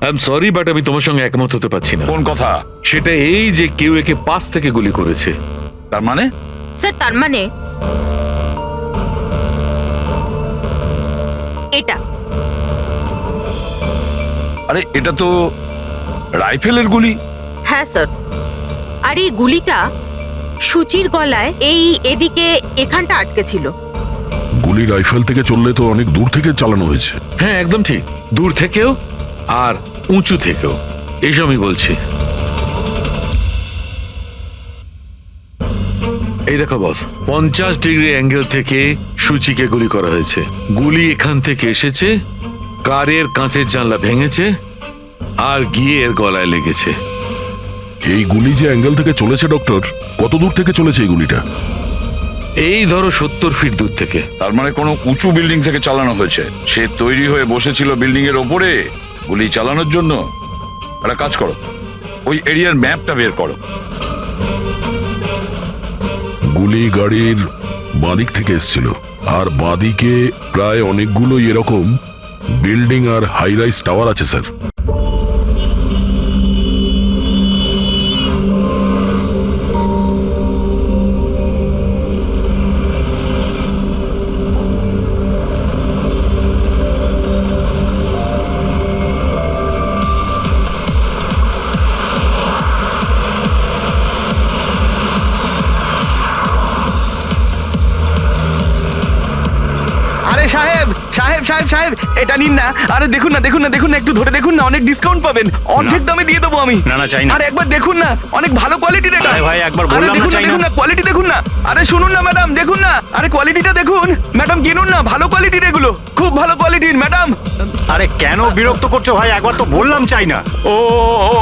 I am sorry, but আমি তোমার সঙ্গে একমত হতে পারছি না। কোন কথা? সেটা এই যে কেউ একে পাশ থেকে গুলি করেছে। তার মানে? স্যার তার মানে এটা। আরে এটা তো রাইফেলের গুলি। হ্যাঁ স্যার, আর এই গুলিটা সুচির গলায় এদিকে এখানটা আটকে ছিল। গুলি রাইফেল থেকে চললে তো অনেক দূর থেকে চালানো হয়েছে। হ্যাঁ একদম ঠিক, দূর থেকেও আর উঁচু থেকেও, এইসব আমি বলছি। এই দেখো বস, 50 ডিগ্রি অ্যাঙ্গেল থেকে সুচিকে গুলি করা হয়েছে। গুলি এখান থেকে এসেছে, কারের কাঁচের জানলা ভেঙেছে আর গিয়ে এর গলায় লেগেছে। এই গুলি যে অ্যাঙ্গেল থেকে চলেছে ডক্টর, কত দূর থেকে চলেছে এই গুলিটা? এই ধরো 70 ফিট দূর থেকে। তার মানে কোনো উঁচু বিল্ডিং থেকে চালানো হয়েছে। সে তৈরি হয়ে বসেছিল বিল্ডিং এর ওপরে গুলি চালানোর জন্য। একটা কাজ করো, ওই এরিয়ার ম্যাপটা বের করো। গুলি গাড়ির বাঁদিক থেকে এসেছিল, আর বাঁদিকে প্রায় অনেকগুলো এরকম বিল্ডিং আর হাই রাইজ টাওয়ার আছে স্যার। সাহেব এটা নিন না। আরে দেখুন না দেখুন না দেখুন না, একটু ধরে দেখুন না, অনেক ডিসকাউন্ট পাবেন। অর্ধেক দামে দিয়ে দেবো আমি। না না চাই না। আরে একবার দেখুন না, অনেক ভালো কোয়ালিটির এটা। আরে ভাই একবার আরে বললাম না দেখুন না চাই দেখুন না। না, কোয়ালিটি দেখুন না। আরে শুনুন না ম্যাডাম, দেখুন না, আরে কোয়ালিটিটা দেখুন ম্যাডাম, কিনুন না, ভালো কোয়ালিটির এগুলো, খুব ভালো কোয়ালিটির ম্যাডাম। আরে কেন বিরক্ত করছো ভাই, একবার তো বললাম চাই না। ও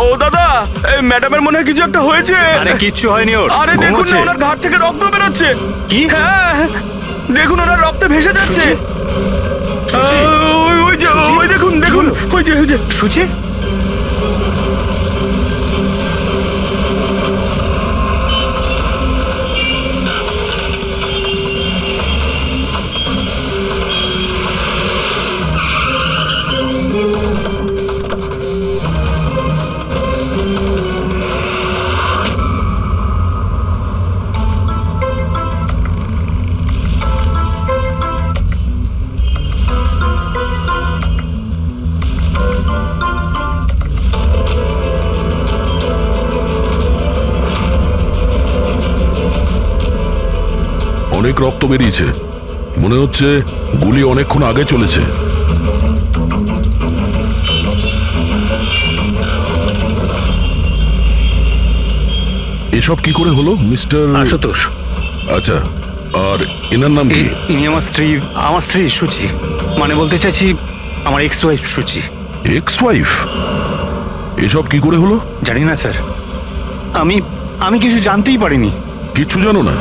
ও দাদা, এই ম্যাডামের মনে হয় কিছু একটা হয়েছে। আরে কিচ্ছু হয়নি ওর। আরে দেখুন না, ঘুমোচ্ছে। ওনার ঘাট থেকে রক্ত বেরোচ্ছে। কি? হ্যাঁ দেখুন, ওনার রক্তে ভেসে যাচ্ছে। সুচি? ওই যে সুচি? ওই দেখুন দেখুন, ওই যে সুচি? অনেক রক্ত বেরিয়েছে, মনে হচ্ছে গুলি অনেকক্ষণ আগে চলেছে। এসব কি করে হলো মিস্টার আশুতোষ। আচ্ছা, আর এনার নাম কি? ইনি আমার স্ত্রী সুচি। মানে বলতে চাইছি আমার ex wife Suchi. Ex wife? এসব কি করে হলো? জানি না স্যার, আমি কিছু জানতেই পারিনি। কিচ্ছু জানো না?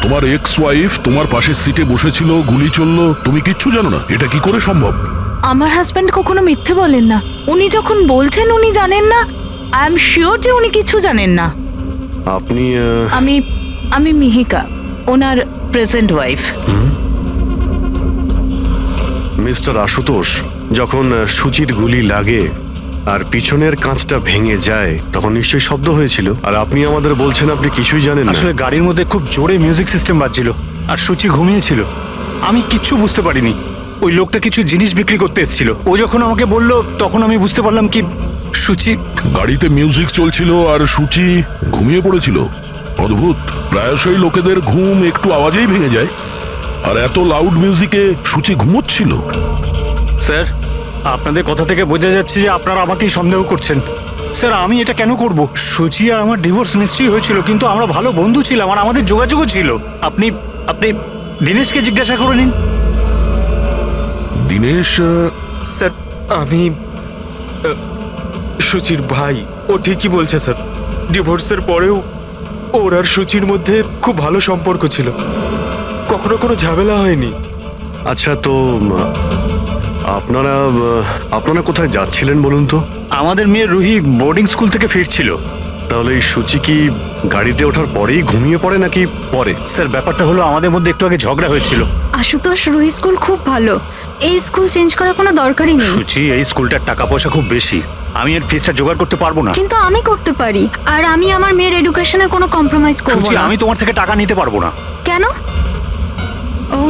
তোমার এক্স ওয়াইফ তোমার পাশের সিটে বসেছিল, গুলি চললো, তুমি কিচ্ছু জানো না? এটা কি করে সম্ভব? আমার হাজব্যান্ড কখনো মিথ্যে বলেন না। উনি যখন বলছেন উনি জানেন না, আই এম শিওর যে উনি কিছু জানেন না। আপনি আমি মিহিকা, ওনার প্রেজেন্ট ওয়াইফ। মিস্টার আশুতোষ, যখন সুচির গুলি লাগে আর পিছনের কাঁচটা ভেঙে যায় তখন নিশ্চয়ই শব্দ হয়েছিল, আর আপনি আমাদের বলছেন আপনি কিছুই জানেন না। আসলে গাড়ির মধ্যে খুব জোরে মিউজিক সিস্টেম বাজছিল আর সুচি ঘুমিয়েছিল। আমি কিচ্ছু বুঝতে পারিনি। ওই লোকটা কিছু জিনিস বিক্রি করতে এসেছিল। ও যখন আমাকে বললো তখন আমি বুঝতে পারলাম কি সুচি। গাড়িতে মিউজিক চলছিল আর সুচি ঘুমিয়ে পড়েছিল। অদ্ভুত, প্রায়শই লোকেদের ঘুম একটু আওয়াজেই ভেঙে যায়, আর এত লাউড মিউজিকে সুচি ঘুমোচ্ছিল। স্যার, আপনাদের কথা থেকে বোঝা যাচ্ছে যে আপনারা আমাকেই সন্দেহ করছেন। স্যার আমি এটা কেন করব? সুচি আর আমার ডিভোর্স নিশ্চয়ই হয়েছিল, কিন্তু আমরা ভালো বন্ধু ছিলাম আর আমাদের যোগাযোগও ছিল। আপনি দীনেশকে জিজ্ঞাসা করে নিন। দীনেশ? স্যার আমি সুচির ভাই। ও ঠিকই বলছে স্যার, ডিভোর্সের পরেও ওর আর সুচির মধ্যে খুব ভালো সম্পর্ক ছিল, কখনো কোনো ঝামেলা হয়নি। আচ্ছা, তো আপনারা কোথায় যাচ্ছিলেন বলুন তো? আমাদের মেয়ে রুহি বোর্ডিং স্কুল থেকে ফিরছিল। তাহলে এই সূচি কি গাড়িতে ওঠার পরেই ঘুমিয়ে পড়ে নাকি পরে? স্যার ব্যাপারটা হলো আমাদের মধ্যে একটু আগে ঝগড়া হয়েছিল। আশুতোষ, রুহি স্কুল খুব ভালো, এই স্কুল চেঞ্জ করার কোনো দরকারই নেই। সুচি, এই স্কুলটার টাকা পয়সা খুব বেশি, আমি এর ফিসটা জোগাড় করতে পারবো না। কিন্তু আমি করতে পারি, আর আমি আমার মেয়ের এডুকেশনে কোনো কম্প্রোমাইজ করব সুচি, না। আমি তোমার থেকে টাকা নিতে পারবো না। কেন? ও,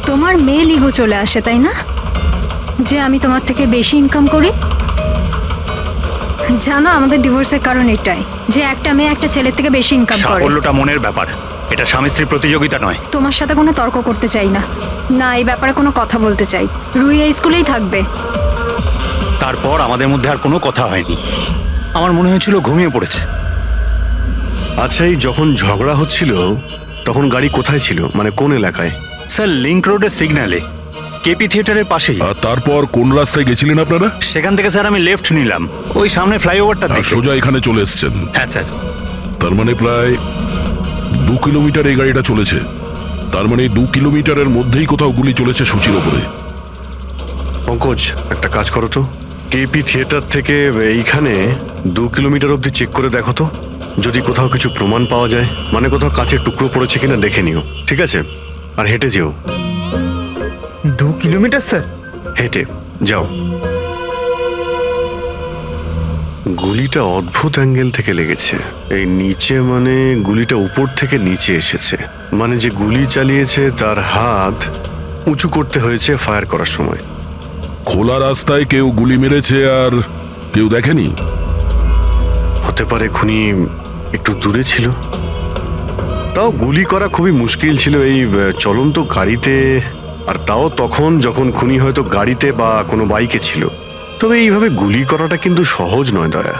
তোমার মেয়ে লিগো চলে আসে তাই না, যে আমি তোমার থেকে বেশি ইনকাম করি? জানো আমাদের ডিভোর্সের কারণ এটাই, যে একটা মেয়ে একটা ছেলের থেকে বেশি ইনকাম করে। সাফল্যটা মনের ব্যাপার, এটা স্বামী স্ত্রীর প্রতিযোগিতা নয়। তোমার সাথে কোনো তর্ক করতে চাই না, না এই ব্যাপারে কোনো কথা বলতে চাই। রুহি এই স্কুলেই থাকবে। তারপর আমাদের মধ্যে আর কোনো কথা হয়নি, আমার মনে হয়েছিল ঘুমিয়ে পড়েছে। আচ্ছা, এই যখন ঝগড়া হচ্ছিল তখন গাড়ি কোথায় ছিল, মানে কোন এলাকায়? স্যার, লিংক রোডের সিগন্যালে, কেপি থিয়েটারের পাশেই। আর তারপর কোন রাস্তায় গেছিলেন আপনারা? সেখান থেকে স্যার আমি লেফট নিলাম, ওই সামনে ফ্লাইওভারটার আর দিকে। সোজা এখানে চলে এসেছেন? হ্যাঁ স্যার। তার মানে প্রায় 2 কিলোমিটার এই গাড়িটা চলেছে। তার মানে 2 কিলোমিটারের মধ্যেই কোথাও গুলি চলেছে সূচির ওপরে। পঙ্কজ, একটা কাজ করো তো, কেপি থিয়েটার থেকে এইখানে 2 কিলোমিটার অবধি চেক করে দেখো তো, যদি কোথাও কিছু প্রমাণ পাওয়া যায়, মানে কোথাও কাচের টুকরো পড়েছে কিনা দেখে নিও, ঠিক আছে? আর হেঁটে যেও। 2 কিলোমিটার স্যার? হেঁটে যাও। গুলিটা অদ্ভুত অ্যাঙ্গেল থেকে লেগেছে, এই নিচে, মানে গুলিটা উপর থেকে নিচে এসেছে, মানে যে গুলি চালিয়েছে তার হাত উঁচু করতে হয়েছে ফায়ার করার সময়। খোলা রাস্তায় কেউ গুলি মেরেছে আর কেউ দেখেনি? হতে পারে খুনি একটু দূরে ছিল, তাও গুলি করা খুবই মুশকিল ছিল এই চলন্ত গাড়িতে, আর তাও তখন যখন খুনি হয়তো গাড়িতে বা কোনো বাইকে ছিল। তবে এইভাবে গুলি করাটা কিন্তু সহজ নয় দয়া।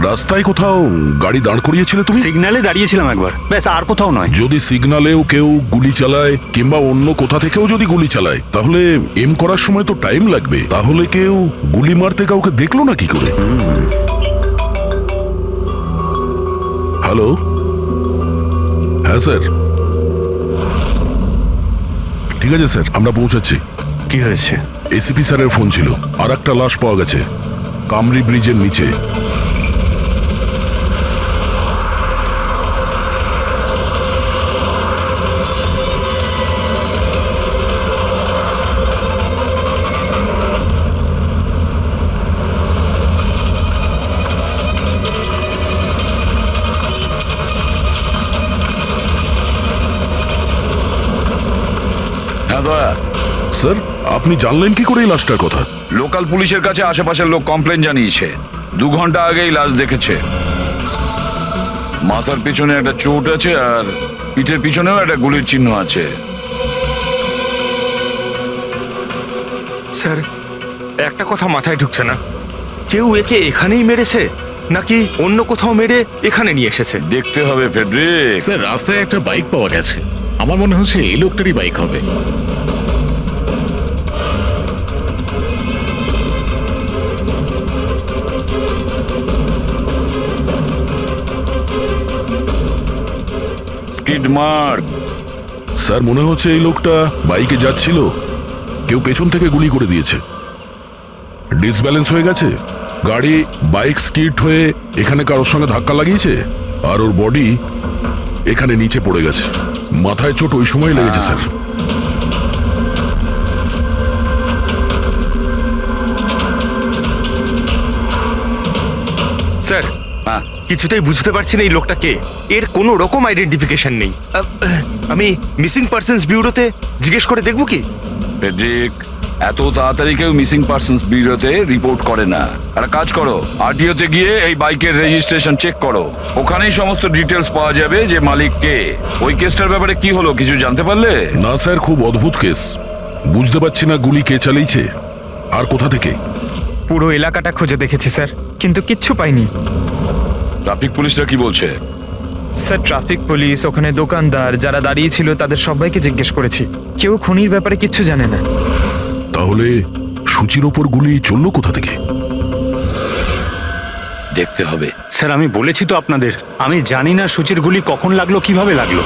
রাস্তায় কোথাও গাড়ি দাঁড় করিয়েছিলে তুমি? সিগন্যালে দাঁড়িয়েছিলাম একবার, ব্যাস, আর কোথাও নয়। যদি সিগন্যালেও কেউ গুলি চালায় কিংবা অন্য কোথা থেকেও যদি গুলি চালায়, তাহলে এম করার সময় তো টাইম লাগবে। তাহলে কেউ গুলি মারতে কাউকে দেখলো না কি করে? হ্যালো, হ্যাঁ স্যার, ঠিক আছে স্যার, আমরা পৌঁছাচ্ছি। কি হয়েছে? এসিপি স্যারের ফোন ছিল, আর একটা লাশ পাওয়া গেছে কামরি ব্রিজের নিচে। হ্যাঁ দয়া, স্যার, আপনি জানলেন কি করে এই লাশটার কথা? লোকাল পুলিশের কাছে আশেপাশের লোক কমপ্লেন জানিয়েছে, 2 ঘন্টা আগেই লাশ দেখেছে। মাথার পিছনে একটা চোট আছে আর পিঠের পিছনেও একটা গুলির চিহ্ন আছে। স্যার, একটা কথা মাথায় ঢুকছে না, কেউ একে এখানেই মেরেছে নাকি অন্য কোথাও মেরে এখানে নিয়ে এসেছে? দেখতে হবে ফেডরিক। স্যার, রাস্তায় একটা বাইক পাওয়া গেছে, আমার মনে হচ্ছে এই লোকটারই বাইক হবে। Skid mark. স্যার, মনে হচ্ছে এই লোকটা বাইকে যাচ্ছিল, কেউ পেছন থেকে গুলি করে দিয়েছে। ডিসব্যালেন্স হয়ে গেছে, গাড়ি বাইক স্কিড হয়ে এখানে কারোর সঙ্গে ধাক্কা লাগিয়েছে, আর ওর বডি এখানে নিচে পড়ে গেছে। মাথায় চোট ওই সময় লেগেছে স্যার। স্যার, হ্যাঁ, কিছুতেই বুঝতে পারছি না এই লোকটা কে, এর কোনো রকম আইডেন্টিফিকেশন নেই। আমি মিসিং পার্সনস ব্যুরোতে জিজ্ঞেস করে দেখবো কি? ফেডরিক, এত তাড়াতাড়ি কেউ মিসিং পার্সনস ব্যুরোতে রিপোর্ট করে না। একটা কাজ করো, আরটিওতে গিয়ে এই বাইকের রেজিস্ট্রেশন চেক করো, ওখানেই সমস্ত ডিটেলস পাওয়া যাবে যে মালিক কে। ওই কেসটার ব্যাপারে কি হলো কিছু জানতে পারলে? না স্যার, খুব অদ্ভুত কেস, বুঝতে পারছি না গুলি কে চালিয়েছে আর কোথা থেকে। পুরো এলাকাটা খুঁজে দেখেছি স্যার, কিন্তু কিচ্ছু পাইনি। ট্রাফিক পুলিশরা কি বলছে? স্যার, ট্রাফিক পুলিশ, ওখানে দোকানদার যারা দাঁড়িয়ে ছিল তাদের সবাইকে জিজ্ঞেস করেছি, কেউ খুনির ব্যাপারে কিচ্ছু জানে না। তাহলে সূচির ওপর গুলি চললো কোথা থেকে? দেখতে হবে। স্যার, আমি বলেছি তো আপনাদের, আমি জানি না সুচির গুলি কখন লাগলো, কিভাবে লাগলো।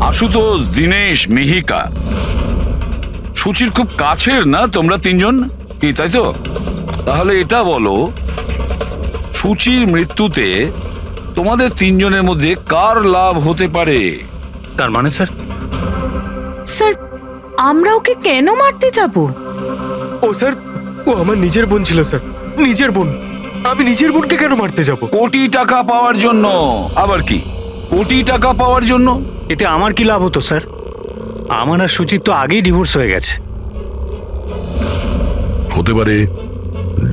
আশুতোষ, দীনেশ, মিহিকা, সুচির খুব কাছের না তোমরা তিনজন, কি তাই তো? তাহলে এটা বলো, সুচির মৃত্যুতে তোমাদের তিনজনের মধ্যে কার লাভ হতে পারে? তার মানে স্যার, স্যার আমরা ওকে কেন মারতে যাব? ও স্যার, ও আমার নিজের বোন ছিল স্যার, নিজের বোন। আমি নিজের বোনকে কেন মারতে যাব? কোটি টাকা পাওয়ার জন্য। আবার কি কোটি টাকা পাওয়ার জন্য? এতে আমার কি লাভ হতো স্যার? আমার আর সুচির তো আগেই ডিভোর্স হয়ে গেছে। হতে পারে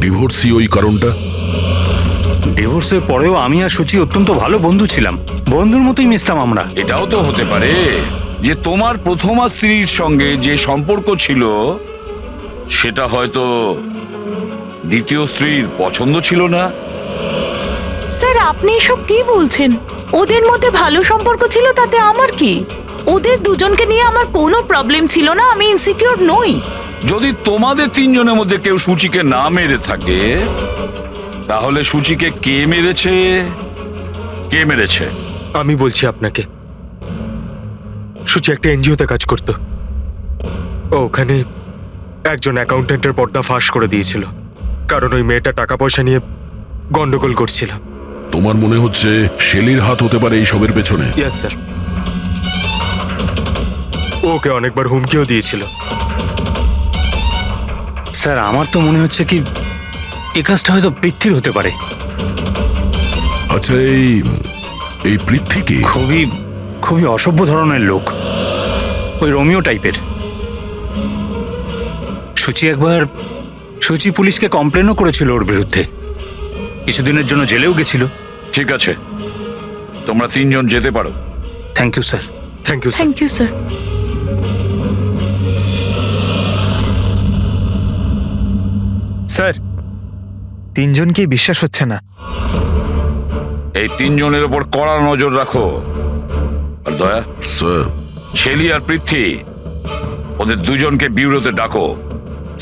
ডিভোর্সই ওই কারণটা। ডিভোর্সের পরেও আমি আর সুচি অত্যন্ত ভালো বন্ধু ছিলাম, বন্ধুর মতোই মিশতাম আমরা। এটাও তো হতে পারে যে তোমার প্রথমা স্ত্রীর সঙ্গে যে সম্পর্ক ছিল সেটা হয়তো দ্বিতীয় স্ত্রীর পছন্দ ছিল না। স্যার আপনি এসব কি বলছেন? ওদের মধ্যে ভালো সম্পর্ক ছিল, তাতে আমার কি? ওদের দুজনকে নিয়ে আমার কোনো প্রবলেম ছিল না, আমি ইনসিকিউর নই। যদি তোমাদের তিনজনের মধ্যে কেউ সুচিকে না মেরে থাকে, তাহলে সুচিকে কে মেরেছে? কে মেরেছে? আমি বলছি আপনাকে, সুচি একটা এনজিওতে কাজ করত। ও ওখানে একজন অ্যাকাউন্টেন্টের পর্দা ফাঁস করে দিয়েছিল, কারণ ওই মেয়েটা টাকা পয়সা নিয়ে গন্ডগোল করছিল। তোমার মনে হচ্ছে শেলির হাত হতে পারে এই সবের পেছনে? ইয়েস স্যার, ওকে অনেকবার হুমকিও দিয়েছিল। স্যার আমার তো মনে হচ্ছে কি এই কাজটা হয়তো পৃথ্বীর হতে পারে। আচ্ছা, এই পৃথ্বী কি? খুবই খুবই অসভ্য ধরনের লোক, ওই রোমিও টাইপের। সুচি পুলিশকে কমপ্লেনও করেছিল ওর বিরুদ্ধে, কিছুদিনের জন্য জেলেও গেছিল। ঠিক আছে, তোমরা তিনজন যেতে পারো। Thank you sir. Thank you sir. Thank you sir. Sir তিনজনকেই বিশ্বাস হচ্ছে না। এই তিনজনের উপর কড়া নজর রাখো। আর দয়া, স্যার, শেলি আর পৃথ্বী, ওদের দুজনকে বিউরোতে ডাকো।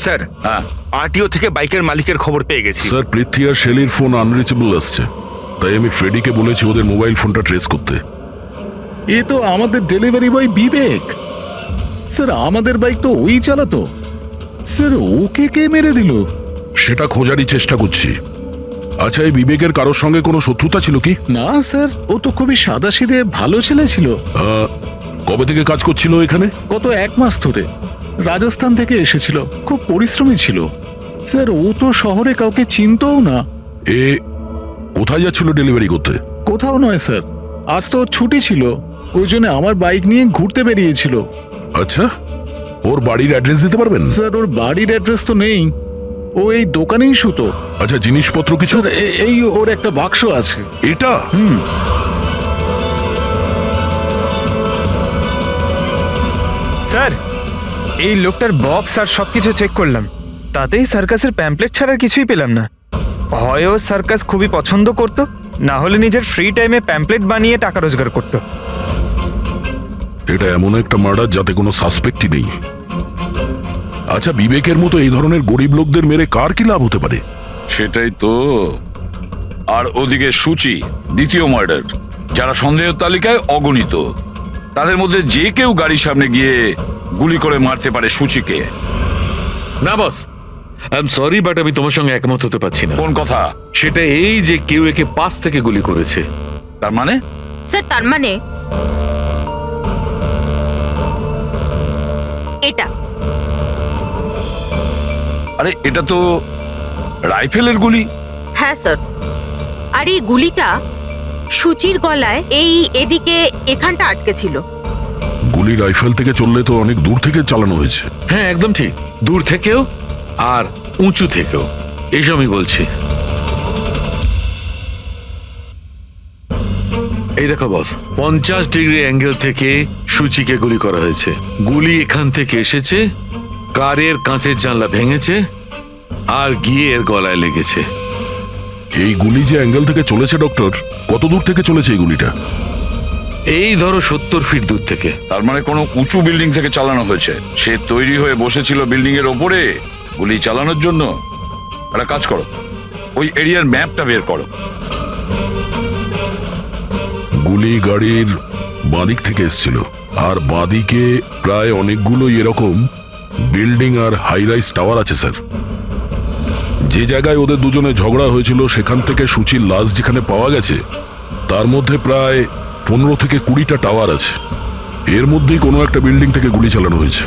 স্যার, হ্যাঁ, আরটিও থেকে বাইকের মালিকের খবর পেয়ে গেছি। স্যার পৃথ্বী আর শেলির ফোন আনরিচেবল আসছে, তাই আমি ফ্রেডিকে বলেছি ওদের মোবাইল ফোনটা ট্রেস করতে। এ তো আমাদের ডেলিভারি বয় বিবেক। স্যার আমাদের বাইক তো ওই চালাতো। স্যার ওকে কে মেরে দিল? সেটা খোঁজারই চেষ্টা করছি। আচ্ছা, এই বিবেকের কারোর সঙ্গে কোনো শত্রুতা ছিল কি? না স্যার, ও তো খুবই সাদাসিধে ভালো ছেলে ছিল। কবে থেকে কাজ করছিল এখানে? গত 1 মাস ধরে রাজস্থান থেকে এসেছিল, খুব পরিশ্রমী ছিল। স্যার ও তো শহরে কাউকে চিনতও না। এ কোথায় যাচ্ছিল ডেলিভারি করতে? কোথাও নয় স্যার, আজ তো ওর ছুটি ছিল, ওই জন্য আমার বাইক নিয়ে ঘুরতে বেরিয়েছিল। আচ্ছা, ওর বাড়ির অ্যাড্রেস দিতে পারবেন? স্যার ওর বাড়ির অ্যাড্রেস তো নেই, ও এই দোকানেই শুতো। আচ্ছা, জিনিসপত্র কিছু? স্যার এই ওর একটা বাক্স আছে। এটা? স্যার এই লোকটার বক্স আর সবকিছু চেক করলাম, তাতেই সার্কাসের প্যাম্পলেট ছাড়া কিছুই পেলাম না। হয় ও সার্কাস খুবই পছন্দ করত, না হলে নিজের ফ্রি টাইমে প্যাম্পলেট বানিয়ে টাকা রোজগার করত। এটা এমন একটা মার্ডার যাতে কোনো সাসপেক্টই নেই। আচ্ছা, বিবেকের মতো এই ধরনের গরিব লোকদের মেরে কার কি লাভ হতে পারে? সেটাই তো। আর ওদিকে সুচি, দ্বিতীয় মার্ডার, যারা সন্দেহের তালিকায় অগণিত, তাদের মধ্যে যে কেউ গাড়ির সামনে গিয়ে গুলি করে মারতে পারে সুচিকে। না বস, আই এম সরি, বাট আমি তোমার সঙ্গে একমত হতে পারছি না। কোন কথা? সেটা এই যে কেউ একে পাশ থেকে গুলি করেছে। তার মানে? স্যার তার মানে এটা। আরে এটা তো রাইফেলের গুলি। হ্যাঁ স্যার, আর এই গুলিটা সুচির গলায় এই এদিকে এখানটা আটকে ছিল। গুলি রাইফেল থেকে চললে তো অনেক দূর থেকে চালানো হয়েছে। হ্যাঁ একদম ঠিক, দূর থেকেও আর উঁচু থেকেও, এইসব আমি বলছি। এই দেখো বস, 50 ডিগ্রি অ্যাঙ্গেল থেকে সুচিকে গুলি করা হয়েছে। গুলি এখান থেকে এসেছে, কারের কাঁচের জানলা ভেঙেছে আর গিয়ে এর গলায় লেগেছে। এই গুলি যে অ্যাঙ্গেল থেকে চলেছে ডক্টর, কত দূর থেকে চলেছে এই গুলিটা? এই ধরো 70 ফিট দূর থেকে। তার মানে কোনো উঁচু বিল্ডিং থেকে চালানো হয়েছে। সে তৈরি হয়ে বসেছিল বিল্ডিং এর ওপরে গুলি চালানোর জন্য। একটা কাজ করো, ওই এরিয়ার ম্যাপটা বের করো। গুলি গাড়ির বাঁদিক থেকে এসছিল, আর বাঁদিকে প্রায় অনেকগুলো এরকম বিল্ডিং আর হাই রাইজ টাওয়ার আছে স্যার। যে জায়গায় ওদের দুজনে ঝগড়া হয়েছিল সেখান থেকে সূচির লাশ যেখানে পাওয়া গেছে তার মধ্যে প্রায় 15 থেকে 20টা টাওয়ার আছে। এর মধ্যেই কোনো একটা বিল্ডিং থেকে গুলি চালানো হয়েছে।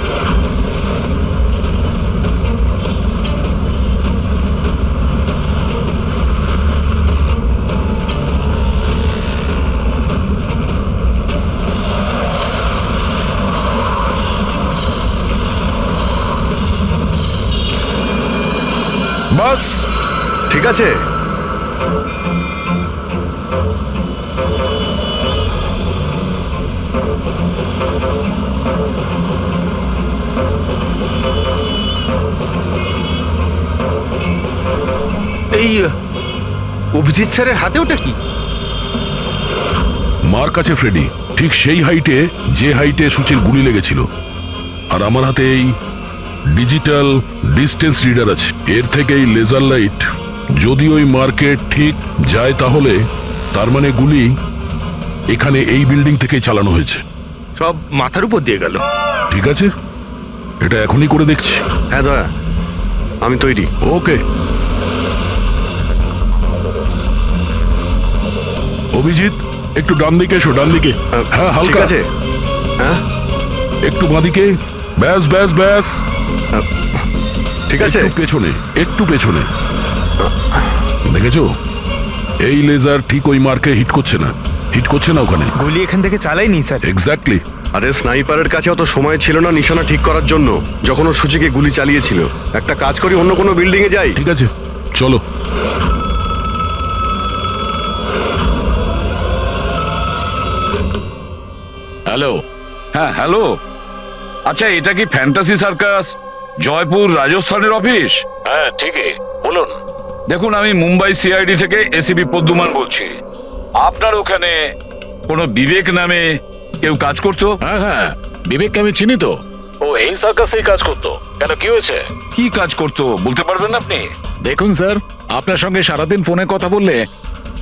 বাস ঠিক আছে। এই অভিজিৎ স্যারের হাতে ওটা কি? মার কাছে ফ্রেডি, ঠিক সেই হাইটে যে হাইটে সূচির গুলি লেগেছিল। আর আমার হাতে এই ডিজিটাল ডিস্টেন্স রিডার আছে। এর থেকে এই লেজার লাইট যদি ওই মার্কেট ঠিক যায় তাহলে তার মানে গুলি এখানে এই বিল্ডিং থেকেই চালানো হয়েছে। সব মাথার উপর দিয়ে গেল। ঠিক আছে, এটা এখনই করে দেখছি। হ্যাঁ দয়া, আমি তৈরি। ওকে। অভিজিৎ একটু ডান দিকে এসো, ডান দিকে। হ্যাঁ ঠিক হালকা আছে। হ্যাঁ একটু বাঁদিকে। ব্যাস ব্যাস ব্যাস। ঠিক আছে। একটু পেছনে, একটু পেছনে। দেখেছো এই লেজার ঠিক ওই মার্কে হিট করছে না, হিট করছে না ওখানে। গুলি এখান থেকে চালাইনি স্যার। এক্স্যাক্টলি। আরে স্নাইপারের কাছে অত সময় ছিল না নিশানা ঠিক করার জন্য যখন ও সূচিকে গুলি চালিয়েছিল। একটা কাজ করি, অন্য কোনো বিল্ডিং এ যাই। ঠিক আছে চলো। হ্যালো। হ্যাঁ হ্যালো। আচ্ছা, এটা কি ফ্যান্টাসি সার্কাস জয়পুর রাজস্থানের অফিস? হ্যাঁ ঠিকই, বলুন। দেখুন, আমি মুম্বাই সিআইডি থেকে এসিপি পদ্মমান বলছি। আপনার ওখানে কোনো বিবেক নামে কেউ কাজ করতো? হ্যাঁ হ্যাঁ, বিবেককে আমি চিনি তো। ও এই সার্কাসেই কাজ করতো। কেন, কি হয়েছে? কি কাজ করতো বলতে পারবেন আপনি? দেখুন স্যার, আপনার সঙ্গে সারাদিন ফোনে কথা বললে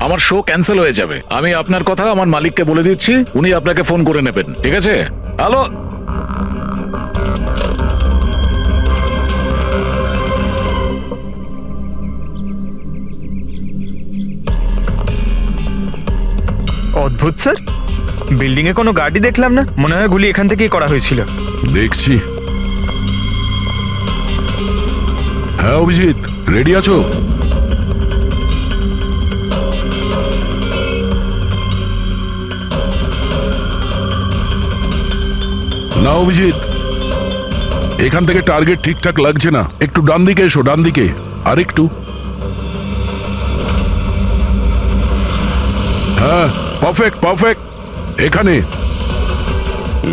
আমার শো ক্যান্সেল হয়ে যাবে। আমি আপনার কথা আমার মালিককে বলে দিচ্ছি, উনি আপনাকে ফোন করে নেবেন। ঠিক আছে? হ্যালো। অদ্ভুত স্যার, বিল্ডিং এ কোনো গাড়ি দেখলাম না। মনে হয় গুলি এখান থেকেই করা হয়েছিল। দেখছি। হ্যাঁ অভিজিৎ, রেডি আছো? না অভিজিৎ, এখান থেকে টার্গেট ঠিকঠাক লাগছে না। একটু ডান দিকে এসো, ডান দিকে। আর একটু। হ্যাঁ পারফেক্ট পারফেক্ট। এখানে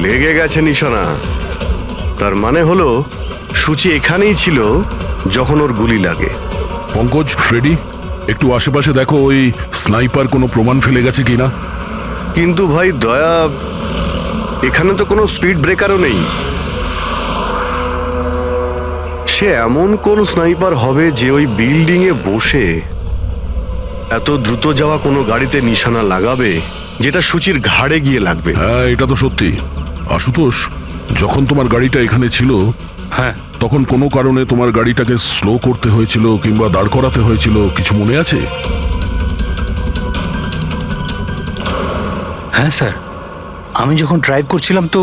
লেগে গেছে নিশানা। তার মানে হলো সূচি এখানেই ছিল যখন ওর গুলি লাগে। পঙ্কজ, ফ্রেডি, একটু আশেপাশে দেখো ওই স্নাইপার কোনো প্রমাণ ফেলে গেছে কিনা। কিন্তু ভাই দয়া, এখানে তো কোনো স্পিড ব্রেকারও নেই। সে এমন কোন স্নাইপার হবে যে ওই বিল্ডিং এ বসে এত দ্রুত যাওয়া কোনো গাড়িতে নিশানা লাগাবে যেটা সূচির ঘাড়ে গিয়ে লাগবে। হ্যাঁ এটা তো সত্যি। আশুতোষ, যখন তোমার গাড়িটা এখানে ছিল, হ্যাঁ তখন কোনো কারণে তোমার গাড়িটাকে স্লো করতে হয়েছিল কিংবা দাঁড় করাতে হয়েছিল, কিছু মনে আছে? হ্যাঁ স্যার, আমি যখন ড্রাইভ করছিলাম তো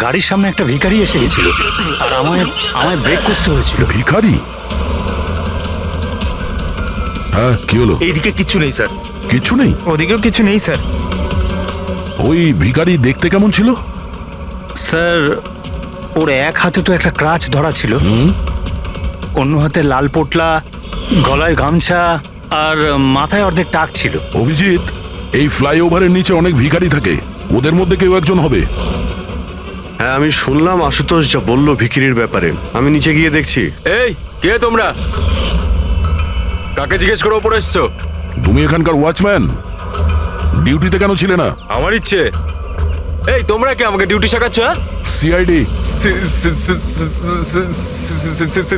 গাড়ির সামনে একটা ভিখারি এসে গেছিল, আর আমায় ব্রেক কষতে হয়েছিল। ভিখারি? হ্যাঁ কি হলো? এইদিকে কিচ্ছু নেই স্যার। কিছু নেই? ওদিকেও কিছু নেই স্যার। ওই ভিখারি দেখতে কেমন ছিল? স্যার, ওর এক হাতে তো একটা ক্রাচ ধরা ছিল, অন্য হাতে লাল পোটলা, গলায় গামছা, আর মাথায় অর্ধেক টাক ছিল। অভিজিৎ, এই ফ্লাইওভারের নিচে অনেক ভিখারি থাকে, ওদের মধ্যে কেউ একজন হবে। হ্যাঁ আমি শুনলাম আশুতোষ যা বললো ভিখিরির ব্যাপারে। আমি নিচে গিয়ে দেখছি। এই কে তোমরা? কাকে জিজ্ঞেস করে ওপরে এসছো? তুমি এখানকার ওয়াচম্যান? ডিউটিতে কেন ছিলে না? আমার ইচ্ছে। এই তোমরা কি আমাকে ডিউটি শেখাচ্ছ? সিআইডি।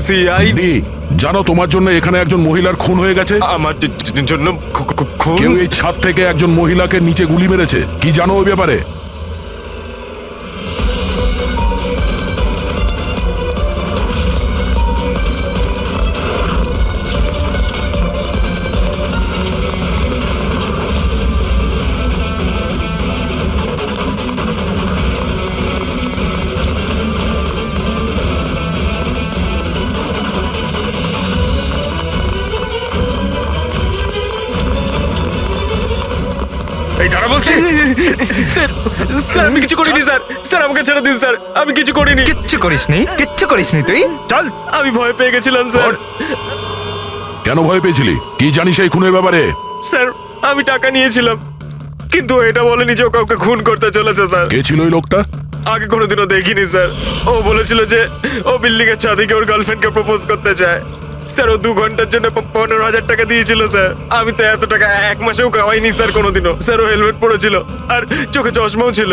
সিআইডি? জানো তোমার জন্য এখানে একজন মহিলার খুন হয়ে গেছে? আমার জন্য খুন? কেউ এই ছাদ থেকে একজন মহিলাকে নিচে গুলি মেরেছে। কি জানো ওই ব্যাপারে? এই দাঁড়া বলছি। স্যার স্যার আমি কিছু করিনি স্যার, স্যার আমাকে ছেড়ে দিন স্যার, আমি কিছু করিনি। কিচ্ছু করিসনি, কিচ্ছু করিসনি তুই, চল। আমি ভয় পেয়ে গেছিলাম স্যার। কেন ভয় পেয়েছিলি? কি জানিস এই খুনের ব্যাপারে? স্যার আমি টাকা নিয়েছিলাম, কিন্তু ও এটা বলেনি যে ও কাউকে খুন করতে চলেছে স্যার। কে ছিল ওই লোকটা? আগে কোনোদিনও দেখিনি স্যার। ও বলেছিল যে ও বিল্ডিং এর ছাদে ওর গার্লফ্রেন্ডকে প্রপোজ করতে চায় স্যার। ও 2 ঘন্টার জন্য 15,000 টাকা দিয়েছিল স্যার। আমি তো এত টাকা 1 মাসেও কামাইনি স্যার কোনোদিনও। স্যার ও হেলমেট পরেছিল আর চোখে চশমাও ছিল।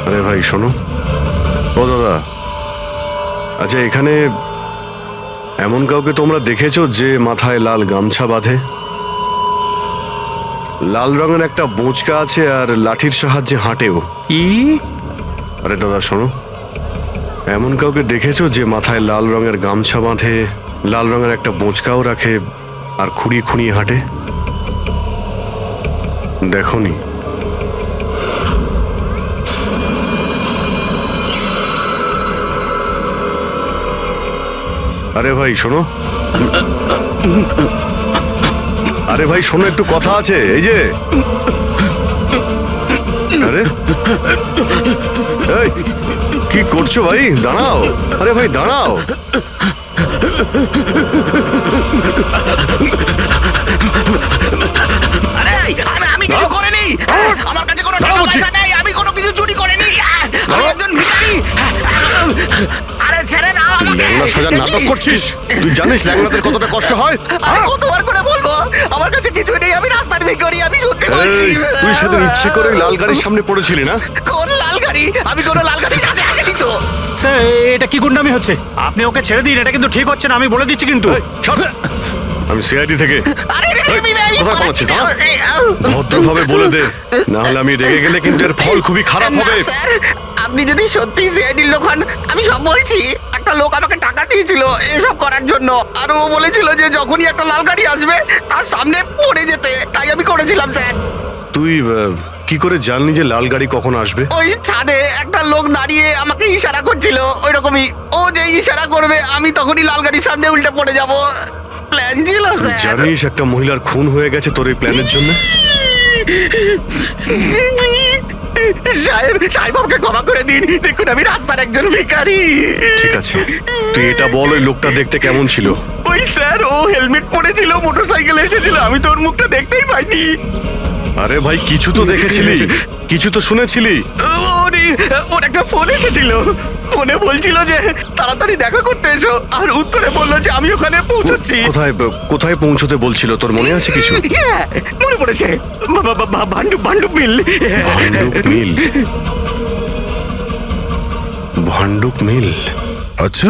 আরে ভাই শোনো, ও দাদা, আচ্ছা এখানে এমন কাউকে তোমরা দেখেছো যে মাথায় লাল গামছা বাঁধে, লাল রঙের একটা বোঁচকা আছে আর লাঠির সাহায্যে হাঁটেও? আরে দাদা শোনো, এমন কাউকে দেখেছো যে মাথায় লাল রঙের গামছা বাঁধে, লাল রঙের একটা বোঁচকাও রাখে আর খুঁড়িয়ে খুঁড়িয়ে হাঁটে? দেখোনি? আরে ভাই শোনো, আরে ভাই শোনো, একটু কথা আছে। এই যে আরে এই কি করছো ভাই? দাঁড়াও, আরে ভাই দাঁড়াও। আমি কিছু করিনি, আমার কাছে কোনো টাকা পয়সা নেই, আমি কোনো কিছু চুরি করিনি, আমি একজন ভিখারি। আরে ছেড়ে দাও আমাকে। ল্যাংড়া সাজার নাটক করছিস? তুই জানিস ল্যাংড়াদের কতটা কষ্ট হয়? আরে কতবার করে বলবো, আমার কাছে কিছু নেই, আমি রাস্তার ভিখারি, আমি সত্যি বলছি। তুই সেদিন ইচ্ছে করে লাল গাড়ির সামনে পড়েছিলি না? কোন লাল গাড়ি? আমি কোনো লাল গাড়ির সাথে আসিনি তো। স্যার এটা কি গুন্ডামি হচ্ছে? আপনি ওকে ছেড়ে দিন, এটা কিন্তু ঠিক হচ্ছে না, আমি বলে দিচ্ছি কিন্তু। আমি সিআইডি থেকে। আরে কোথায় পালাচ্ছিস? ভদ্রভাবে বলে দে, না হলে আমি রেগে গেলে কিন্তু এর ফল খুবই খারাপ হবে। স্যার আপনি যদি সত্যি সিআইডির লোক হন, আমি সব বলছি। একটা লোক আমাকে টাকা দিয়েছিল এসব করার জন্য, আর ও বলেছিল যে যখনই একটা লাল গাড়ি আসবে তার সামনে পড়ে যেতে, তাই আমি করেছিলাম স্যার। তুই কি করে জানলি যে লাল গাড়ি কখন আসবে? ওই ছাদে একটা লোক দাঁড়িয়ে আমাকে ইশারা করছিল, ওই রকমই। ও যে ইশারা করবে আমি তখনই লাল গাড়ির সামনে উল্টে পড়ে যাব। প্ল্যান ছিল স্যার। জানিস একটা মহিলার খুন হয়ে গেছে তোর এই প্ল্যানের জন্য? সাহেব সাহেব আমাকে ক্ষমা করে দিন, দেখুন আমি রাস্তার একজন ভিখারি। ঠিক আছে, তুই এটা বল, ওই লোকটা দেখতে কেমন ছিল? ওই স্যার ও হেলমেট পরেছিল, মোটরসাইকেলে এসেছিল, আমি তো ওর মুখটা দেখতেই পাইনি। আরে ভাই কিছু তো দেখেছিলি, কিছু তো শুনেছিলি? ওর একটা ফোন এসেছিল, ফোনে বলছিল যে তাড়াতাড়ি দেখা করতে এসো, আর উত্তরে বললো যে আমি ওখানে পৌঁছচ্ছি। কোথায় কোথায় পৌঁছতে বলছিল, তোর মনে আছে কিছু? হ্যাঁ মনে পড়েছে, ভান্ডুপ মিল। ভান্ডুপ মিল? ভান্ডুপ মিল? আচ্ছা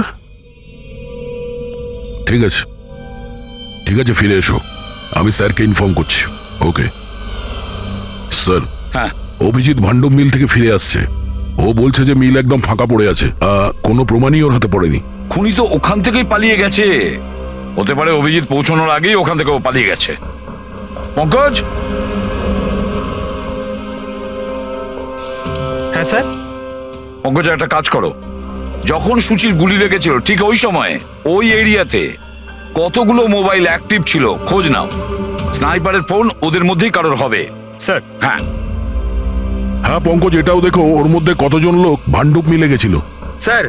ঠিক আছে, ঠিক আছে, ফিরে এসো, আমি স্যারকে ইনফর্ম করছি। Okay sir. হ্যাঁ অভিজিৎ ভান্ডুপ মিল থেকে ফিরে আসছে। ও বলছে যে মিল একদম ফাঁকা পড়ে আছে, কোনো প্রমাণই ওর হাতে পড়েনি। খুনি তো ওখান থেকেই পালিয়ে গেছে। হতে পারে অভিজিৎ পৌঁছানোর আগেই ওখান থেকে ও পালিয়ে গেছে। পঙ্কজ। হ্যাঁ স্যার। পঙ্কজ একটা কাজ করো, যখন সুচির গুলি লেগেছিল ঠিক ওই সময়ে ওই এরিয়াতে কতগুলো মোবাইল অ্যাক্টিভ ছিল খোঁজ নাও। স্নাইপারের ফোন ওদের মধ্যেই কারোর হবে। স্যার হ্যাঁ হ্যাঁ পঙ্কজ, এটাও দেখো ওর মধ্যে কতজন লোক ভান্ডুপ মিলে গেছিল। স্যার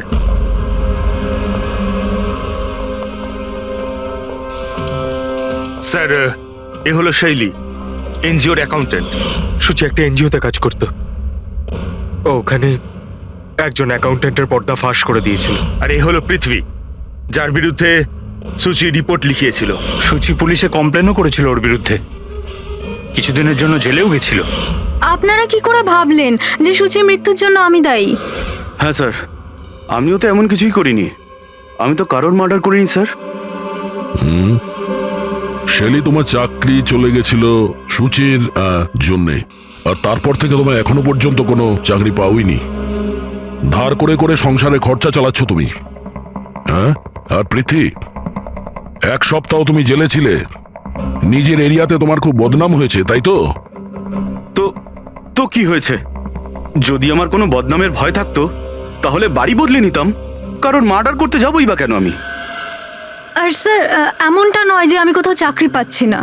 স্যার এ হলো শৈলী, এনজিওর অ্যাকাউন্টেন্ট। সুচি একটা এনজিওতে কাজ করত। ও ওখানে একজন অ্যাকাউন্টেন্টের পর্দা ফাঁস করে দিয়েছিল। আর এ হলো পৃথ্বী, যার বিরুদ্ধে সুচি রিপোর্ট লিখিয়েছিল। সুচি পুলিশে কমপ্লেনও করেছিল ওর বিরুদ্ধে, কিছুদিনের জন্য জেলেও গেছিল। আপনারা কি করে ভাবলেন যে সুচির মৃত্যুর জন্য আমি দায়ী? হ্যাঁ স্যার, আমিও তো এমন কিছুই করিনি, আমি তো কারোর মার্ডার করিনি স্যার। শেলি তোমার চাকরি চলে গেছিল সুচির জন্যে, আর তারপর থেকে তোমার এখনো পর্যন্ত কোনো চাকরি পাওইনি। ধার করে করে সংসারে খরচা চালাচ্ছ তুমি। হ্যাঁ, আর পৃথ্বী 1 সপ্তাহ তুমি জেলে ছিলে, নিজের এরিয়াতে তোমার খুব বদনাম হয়েছে, তাই তো? তো কি হয়েছে? যদি আমার কোনো বদনামের ভয় থাকতো তাহলে বাড়ি বদলে নিতাম, কারণ মার্ডার করতে যাবোই বা কেন আমি? আর স্যার এমনটা নয় যে আমি কোথাও চাকরি পাচ্ছি না,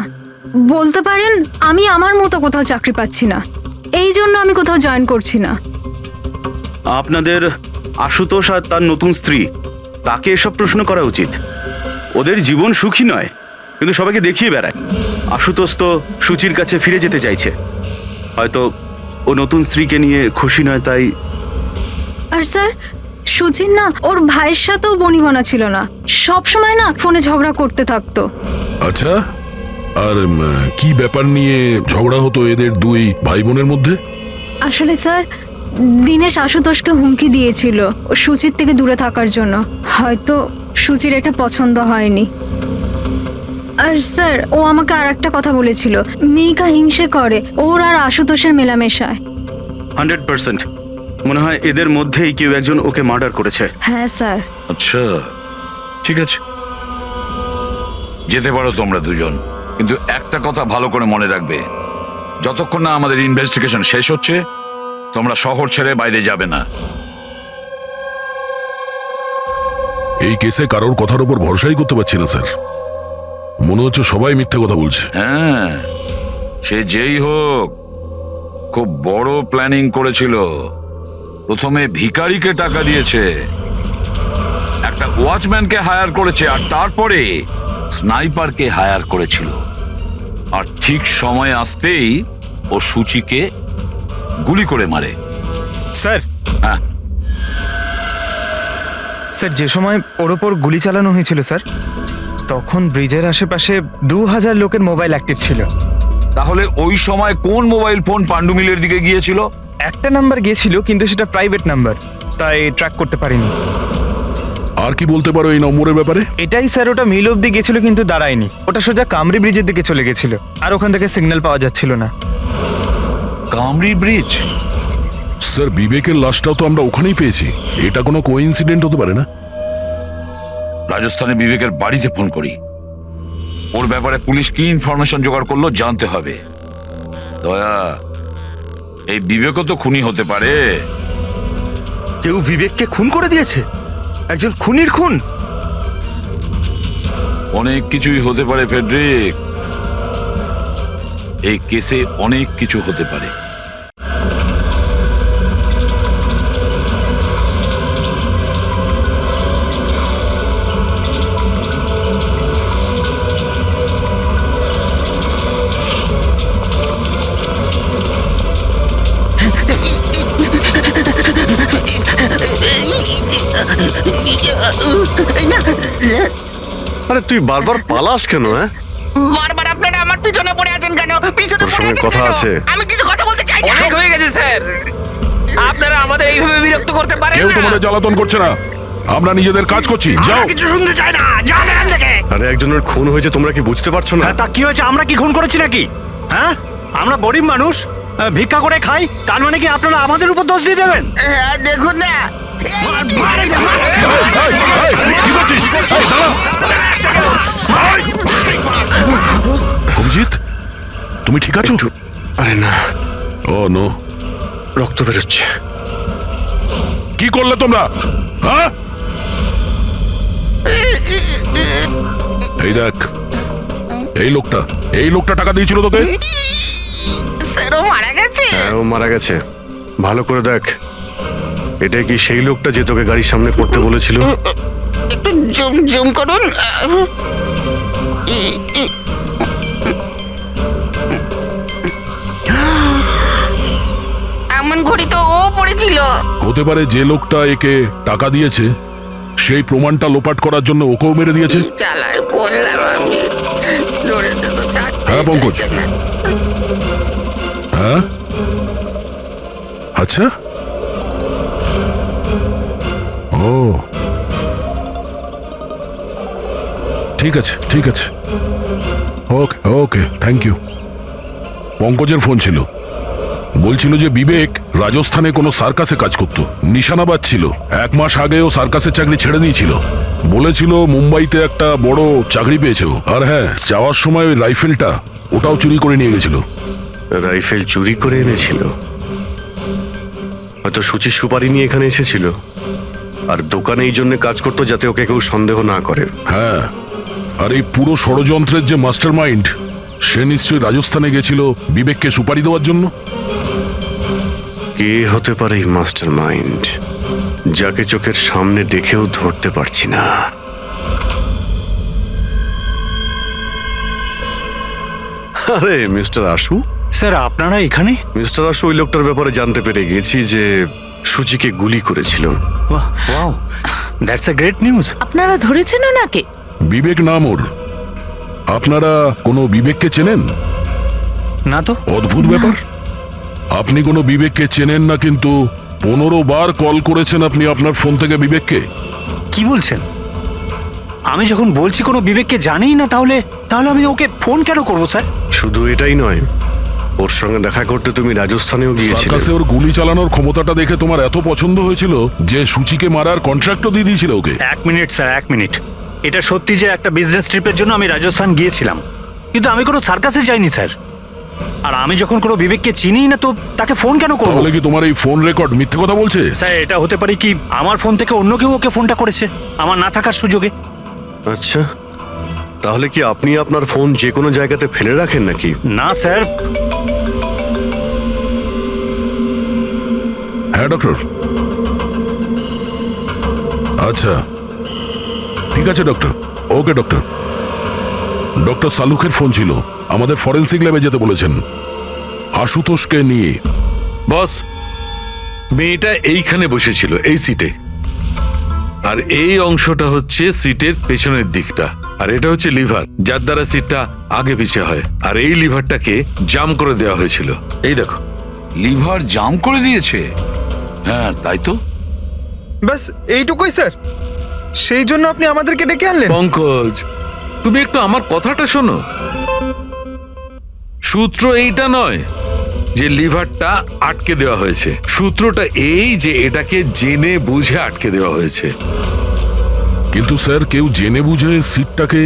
বলতে পারেন আমি আমার মতো কোথাও চাকরি পাচ্ছি না, এই জন্য আমি কোথাও জয়েন করছি না। আপনাদের আশুতোষ আর তার নতুন স্ত্রী, তাকে এসব প্রশ্ন করা উচিত। ওদের জীবন সুখী নয়, কিন্তু সবাইকে দেখিয়ে বেড়ায়। আশুতোষ তো সুচির কাছে ফিরে যেতে চাইছে, হয়তো ও নতুন স্ত্রীকে নিয়ে খুশি নয়, তাই। আর স্যার সুচির না ওর ভাইয়ের সাথেও বনিবনা ছিল না, সব সময় না ফোনে ঝগড়া করতে থাকতো। আচ্ছা, আর কি ব্যাপার নিয়ে ঝগড়া হতো এদের দুই ভাই বোনের মধ্যে? আসলে স্যার দিনেশ আশুতোষকে হুমকি দিয়েছিল ও সুচির থেকে দূরে থাকার জন্য, হয়তো সুচির এটা পছন্দ হয়নি। আর স্যার ও আমাকে আর একটা কথা বলেছিল, মেয়েকা হিংসে করে ওর আর আশুতোষের মেলামেশায়। 100% মনে হয় এদের মধ্যেই কেউ একজন ওকে মার্ডার করেছে। হ্যাঁ স্যার। আচ্ছা, ঠিক আছে, যেতে পারো তোমরা দুজন, কিন্তু একটা কথা ভালো করে মনে রাখবে, যতক্ষণ না আমাদের ইনভেস্টিগেশন শেষ হচ্ছে তোমরা শহর ছেড়ে বাইরে যাবে না। এই কেসে কারোর কথার উপর ভরসাই করতে পারছি না স্যার, মনে হচ্ছে সবাই মিথ্যে কথা বলছে। হ্যাঁ, সে যেই হোক খুব বড় প্ল্যানিং করেছিল। প্রথমে ভিখারিকে টাকা দিয়েছে, একটা ওয়াচম্যানকে হায়ার করেছে, আর তারপরে স্নাইপারকে হায়ার করেছিল। আর ঠিক সময় আসতেই ও সুচিকে গুলি করে মারে। স্যার হ্যাঁ, স্যার যে সময় ওর ওপর গুলি চালানো হয়েছিল স্যার, তখন ব্রিজের আশেপাশে 2000 লোকের মোবাইল অ্যাক্টিভ ছিল। তাহলে ওই সময় কোন মোবাইল ফোন পাণ্ডু মিলের দিকে গিয়েছিল? একটা নাম্বার গিয়েছিল, কিন্তু সেটা প্রাইভেট নাম্বার, তাই ট্র্যাক করতে পারিনি। আর কি বলতে পারো এই নম্বরের ব্যাপারে? এটাই স্যার, ওটা মিল অব্দি গেছিল কিন্তু দাঁড়ায়নি, ওটা সোজা কামরি ব্রিজের দিকে চলে গেছিল, আর ওখান থেকে সিগন্যাল পাওয়া যাচ্ছিল না। কামরি ব্রিজ? স্যার বিবেকের লাশটাও তো আমরা ওখানেই পেয়েছি, এটা কোনো কোইন্সিডেন্ট হতে পারে না? রাজস্থানে বিবেকের বাড়িতে ফোন করি, ওর ব্যাপারে পুলিশ কি ইনফরমেশন জোগাড় করলো জানতে হবে। দয়া, এই বিবেকও তো খুনি হতে পারে। কেউ বিবেককে খুন করে দিয়েছে, একজন খুনির খুন। অনেক কিছুই হতে পারে ফেডরিক, এই কেসে অনেক কিছু হতে পারে। আরে তুই বারবার পালাস কেন? হ্যাঁ, বারবার আপনারা আমার পিছনে পড়ে আছেন কেন? পিছনে তোর পড়ে সঙ্গে আছেন কথা কেন? আছে। আমি কিছু কথা বলতে চাই না। অনেক হয়ে গেছে স্যার, আপনারা আমাদের এইভাবে বিরক্ত করতে পারেন কেউ না। তোমাদের জ্বালাতন করছে না, আমরা নিজেদের কাজ করছি, যাও। আমরা কিছু শুনতে চাই না, যান এখান থেকে। আরে একজনের খুন হয়েছে, তোমরা কি বুঝতে পারছো না? হ্যাঁ, তা কি হয়েছে? আমরা কি খুন করেছি নাকি? হ্যাঁ, আমরা গরিব মানুষ, ভিক্ষা করে খাই, তার মানে কি আপনারা আমাদের উপর দোষ দিয়ে দেবেন? হ্যাঁ, দেখুন না। কি করছিস? এই, দাঁড়া। অভিজিৎ, তুমি ঠিক আছো? আরে না, ও নো, রক্ত বেরোচ্ছে। কি করলে তোমরা? হ্যাঁ, এই দেখ, এই লোকটা টাকা দিয়েছিল তোকে। স্যার, ও মারা গেছে। হ্যাঁ, ও মারা গেছে। ভালো করে দেখ, এটা কি সেই লোকটা যে তোকে গাড়ির সামনে পড়তে বলেছিল? একটু জুম জুম করুন। এমন ঘড়ি তো ও পড়েছিল। হতে পারে যে লোকটা একে টাকা দিয়েছে সেই প্রমাণটা লোপাট করার জন্য ওকেও মেরে দিয়েছে। চালায় বললাম আমি, ধরেছে তো ছাড়তে হ্যাঁ পঙ্কজ, চাইছে না। হ্যাঁ, আচ্ছা, ও ঠিক আছে, ঠিক আছে, ওকে ওকে, থ্যাংক ইউ। পঙ্কজের ফোন ছিল, বলছিল যে বিবেক রাজস্থানে কোনো সার্কাসে কাজ করত, নিশানাবাদ ছিল। 1 মাস আগে ও সার্কাসের চাকরি ছেড়ে দিয়েছিল, বলেছিল মুম্বাইতে একটা বড় চাকরি পেয়েছে ও। আর হ্যাঁ, যাওয়ার সময় ওই রাইফেলটা ওটাও চুরি করে নিয়ে গেছিল। রাইফেল চুরি করে এনেছিল? হয়তো সুচির সুপারি নিয়ে এখানে এসেছিল, আর দোকানে এই জন্য কাজ করতো যাতে ওকে কেউ সন্দেহ না করে। হ্যাঁ, আর এই পুরো ষড়যন্ত্রের যে মাস্টার মাইন্ড, সে নিশ্চয়ই রাজস্থানে গেছিল বিবেককে সুপারি দেওয়ার জন্য। কে হতে পারে এই মাস্টার মাইন্ড, যাকে চোখের সামনে দেখেও ধরতে পারছি না? আরে মিস্টার আশু। স্যার আপনারা এখানে? মিস্টার আশু, ওই লোকটার ব্যাপারে জানতে পেরে গেছি যে সুচিকে গুলি করেছিল। Wow, that's a great news. আপনারা ধরেছেন ওনাকে? বিবেক নাম ওর। আপনারা কোনো বিবেককে চেনেন? না তো। অদ্ভুত ব্যাপার, আপনি কোনো বিবেককে চেনেন না, কিন্তু 15 বার কল করেছেন আপনি আপনার ফোন থেকে বিবেককে। কি বলছেন? আমি যখন বলছি কোনো বিবেককে জানিই না, তাহলে তাহলে আমি ওকে ফোন কেন করবো স্যার? শুধু এটাই নয়, ওর সঙ্গে দেখা করতে তুমি রাজস্থানেও গিয়েছিলে। সার্কাসে ওর গুলি চালানোর ক্ষমতাটা দেখে তোমার এত পছন্দ হয়েছিল যে সুচিকে মারার কন্ট্রাক্টও দিয়ে দিয়েছিল ওকে। 1 মিনিট স্যার, 1 মিনিট। এটা সত্যি যে একটা বিজনেস ট্রিপের জন্য আমি রাজস্থান গিয়েছিলাম, কিন্তু আমি কোনো সার্কাসে যাইনি স্যার। আর আমি যখন কোনো বিবেককে চিনি না, তো তাকে ফোন কেন করবো? তাহলে কি তোমার এই ফোন রেকর্ড মিথ্যে কথা বলছে? স্যার, এটা হতে পারে কি আমার ফোন থেকে অন্য কেউ ওকে ফোনটা করেছে আমার না থাকার সুযোগে। আচ্ছা, তাহলে কি আপনি আপনার ফোন যে কোনো জায়গাতে ফেলে রাখেন নাকি? না স্যার। হ্যাঁ ডক্টর। আচ্ছা ঠিক আছে ডক্টর। ওকে ডক্টর। ডক্টর সালুখের ফোন ছিল, আমাদের ফরেন্সিক ল্যাবে যেতে বলেছেন আশুতোষকে নিয়ে। বস, মেয়েটা এইখানে বসেছিল এই সিটে, আর এই অংশটা হচ্ছে সিটের পেছনের দিকটা, আর এটা হচ্ছে লিভার, যার দ্বারা সিটটা আগে পিছে হয়। আর এই লিভারটাকে জাম করে দেওয়া হয়েছিল। এই দেখো। লিভার জাম করে দিয়েছে? হ্যাঁ তাই তো। বাস এইটুকুই স্যার, সেই জন্য আপনি আমাদেরকে ডেকে আনলেন? পঙ্কজ, তুমি একটু আমার কথাটা শোনো। সূত্র এইটা নয় যে লিভারটা আটকে দেওয়া হয়েছে, সূত্রটা এই যে এটাকে জেনে বুঝে আটকে দেওয়া হয়েছে। কিন্তু স্যার, কেউ জেনে বুঝে সিটটাকে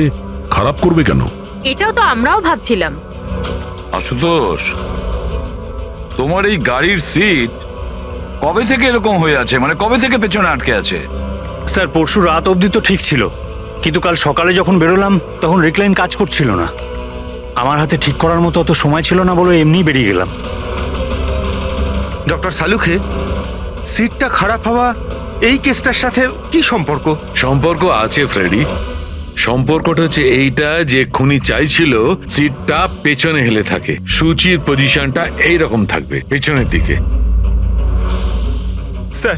খারাপ করবে কেন? এটাও তো আমরাও ভাবছিলাম। আশুতোষ, তোমার এই গাড়ির সিট কবে থেকে এরকম হয়ে আছে? মানে কবে থেকে পেছনে আটকে আছে? স্যার, পরশু রাত অবধি তো ঠিক ছিল, কিন্তু কাল সকালে যখন বেরোলাম তখন রিক্লাইন কাজ করছিল না। আমার হাতে ঠিক করার মতো অত সময় ছিল না বলে এমনি বেরিয়ে গেলাম। ডক্টর সালুখে, সিটটা খারাপ হওয়া এই কেসটার সাথে কি সম্পর্ক? সম্পর্ক আছে ফ্রেডি। সম্পর্কটা হচ্ছে এইটা যে খুনি চাইছিল সিটটা পেছনে হেলে থাকে, সুচির পজিশনটা এইরকম থাকবে পেছনের দিকে। স্যার,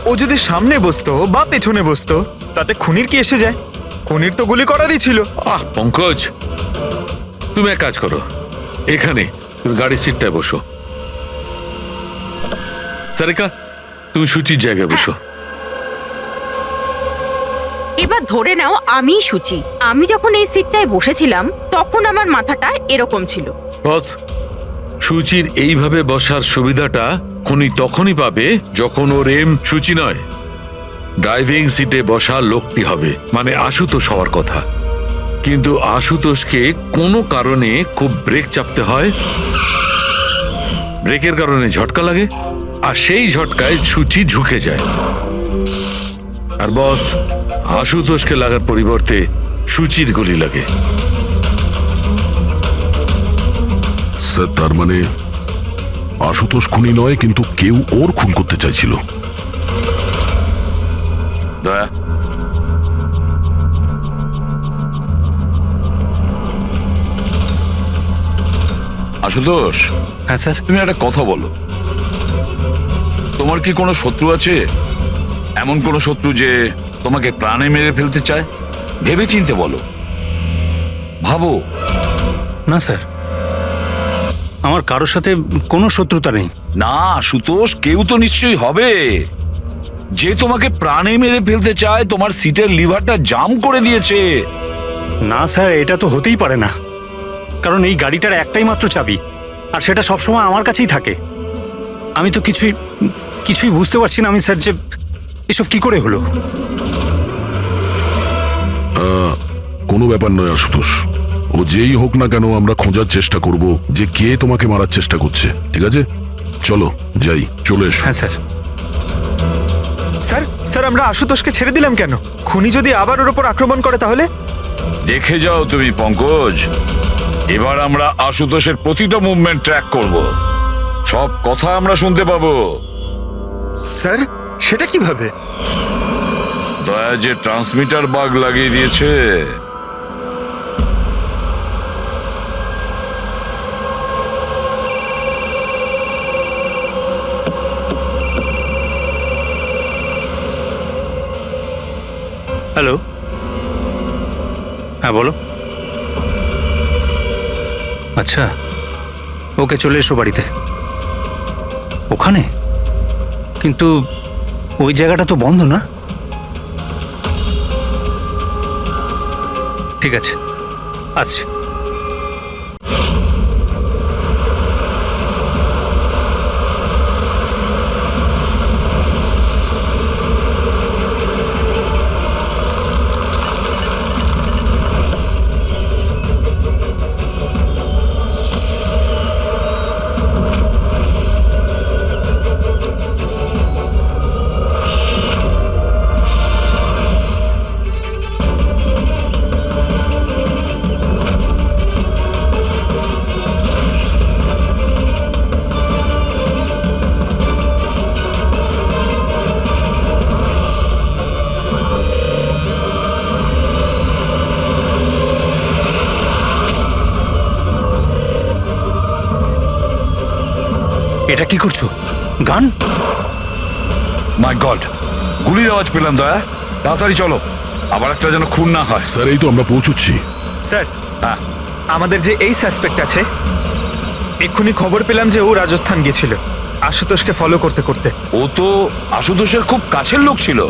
ও যদি সামনে বসতো বা পেছনে বসতো তাতে খুনির কি এসে যায়? খুনির তো গুলি করারই ছিল। পঙ্কজ, তুমি এক কাজ করো, এখানে তুমি গাড়ির সিটটায় বসো। সারিকা, তুমি সুচির জায়গায় বসো। এবার ধরে নাও আমি সুচি। আমি যখন এই সিটটায় বসেছিলাম তখন আমার মাথাটা এরকম ছিল। বস, সুচির এইভাবে বসার সুবিধাটা খুনি তখনই পাবে যখন ওর এম সুচি নয়, ড্রাইভিং সিটে বসা লোকটি হবে, মানে আশুতোষ হওয়ার কথা। কিন্তু আশুতোষকে কোনো কারণে খুব ব্রেক চাপতে হয়, ব্রেকের কারণে ঝটকা লাগে, আর সেই ঝটকায় সুচি ঝুঁকে যায়। আর বস, আশুতোষকে লাগার পরিবর্তে সুচির গুলি লাগে। স্যার, তার মানে আশুতোষ খুনি নয়, কিন্তু কেউ ওর খুন করতে চাইছিল। দয়া, আশুতোষ। হ্যাঁ স্যার। তুমি একটা কথা বলো, তোমার কি কোনো শত্রু আছে? এমন কোনো শত্রু যে তোমাকে প্রাণে মেরে ফেলতে চায়? ভেবে চিনতে বলো, ভাবো। না স্যার, আমার কারোর সাথে কোনো শত্রুতা নেই। না আশুতোষ, কেউ তো নিশ্চয়ই হবে যে তোমাকে প্রাণে মেরে ফেলতে চায়, তোমার সিটের লিভারটা জাম করে দিয়েছে। না স্যার, এটা তো হতেই পারে না, কারণ এই গাড়িটার একটাই মাত্র চাবি, আর সেটা সবসময় আমার কাছেই থাকে। আমি তো কিছুই বুঝতে পারছি না আমি স্যার, যে এসব কি করে হলো। কোনো ব্যাপার নয় আশুতোষ, ও যেই হোক না কেন আমরা খোঁজার চেষ্টা করব যে কে তোমাকে মারার চেষ্টা করছে, ঠিক আছে? চলো যাই, চলে এসো। হ্যাঁ স্যার। স্যার স্যার আমরা আশুতোষকে ছেড়ে দিলাম কেন? খুনি যদি আবার ওর ওপর আক্রমণ করে তাহলে? দেখে যাও তুমি পঙ্কজ, এবার আমরা আশুতোষের প্রতিটা মুভমেন্ট ট্র্যাক করব, সব কথা আমরা শুনতে পাবো। স্যার সেটা কিভাবে? দয়া যে ট্রান্সমিটার বাগ লাগিয়ে দিয়েছে। হ্যালো, হ্যাঁ বলো। আচ্ছা, ওকে চলে এসো বাড়িতে। ওখানে? কিন্তু ওই জায়গাটা তো বন্ধ না? ঠিক আছে, আচ্ছা। এটা কি করছো? গান? মাই গড, গুলির আওয়াজ পেলাম। দয়া তাড়াতাড়ি চলো, আবার একটা যেন খুন না হয়। স্যার এই তো আমরা পৌঁছচ্ছি। স্যার হ্যাঁ, আমাদের যে এই সাসপেক্ট আছে, এক্ষুনি খবর পেলাম যে ও রাজস্থান গিয়েছিল আশুতোষকে ফলো করতে করতে। ও তো আশুতোষের খুব কাছের লোক ছিল।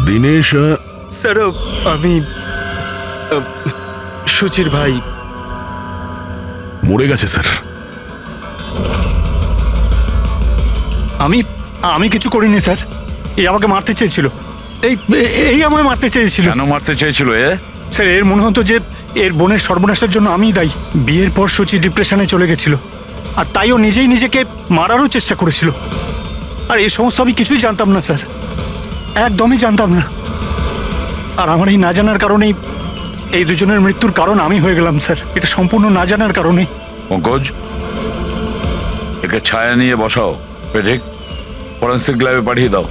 দিনেশ, স্যার আমি সুচির ভাই। মরে গেছে স্যার। আমি আমি কিছু করিনি স্যার। এই আমাকে মারতে চেয়েছিল। এই এই আমায় মারতে চেয়েছিল। কেন মারতে চেয়েছিল এ? স্যার এর মনে হতো যে এর বোনের সর্বনাশের জন্য আমিই দায়ী। বিয়ের পর সুচি ডিপ্রেশনে চলে গেছিল, আর তাই ও নিজেই নিজেকে মারারও চেষ্টা করেছিল। আর এই সমস্ত আমি কিছুই জানতাম না স্যার, একদমই জানতাম না। আর আমার এই না জানার কারণেই এই দুজনের মৃত্যুর কারণ আমি হয়ে গেলাম স্যার। এটা সম্পূর্ণ না জানার কারণে। পঙ্কজ, একে ছায়া নিয়ে বসাও, পেডিক ফরেন্সিক ল্যাবে পাঠিয়ে দাও।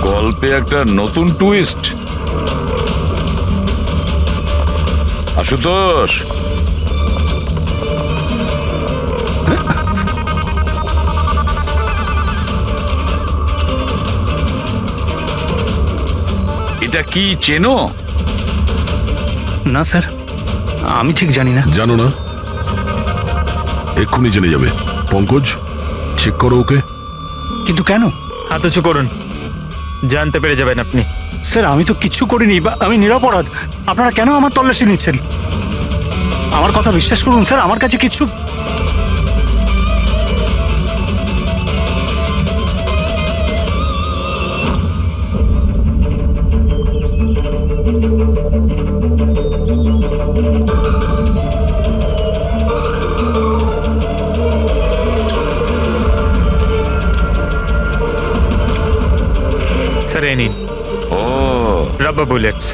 গল্পে একটা নতুন টুইস্ট। আশুতোষ, এটা কি চেনো? না স্যার, আমি ঠিক জানি না। জানো না? এক্ষুনি জেনে যাবে। পঙ্কজ, চেক করো ওকে। কিন্তু কেন? হাত উঁচু করুন, জানতে পেরে যাবেন আপনি। স্যার আমি তো কিচ্ছু করিনি, আমি নিরপরাধ। আপনারা কেন আমার তল্লাশি নিচ্ছেন? আমার কথা বিশ্বাস করুন স্যার, আমার কাছে কিছু ও রাবার বুলেটস।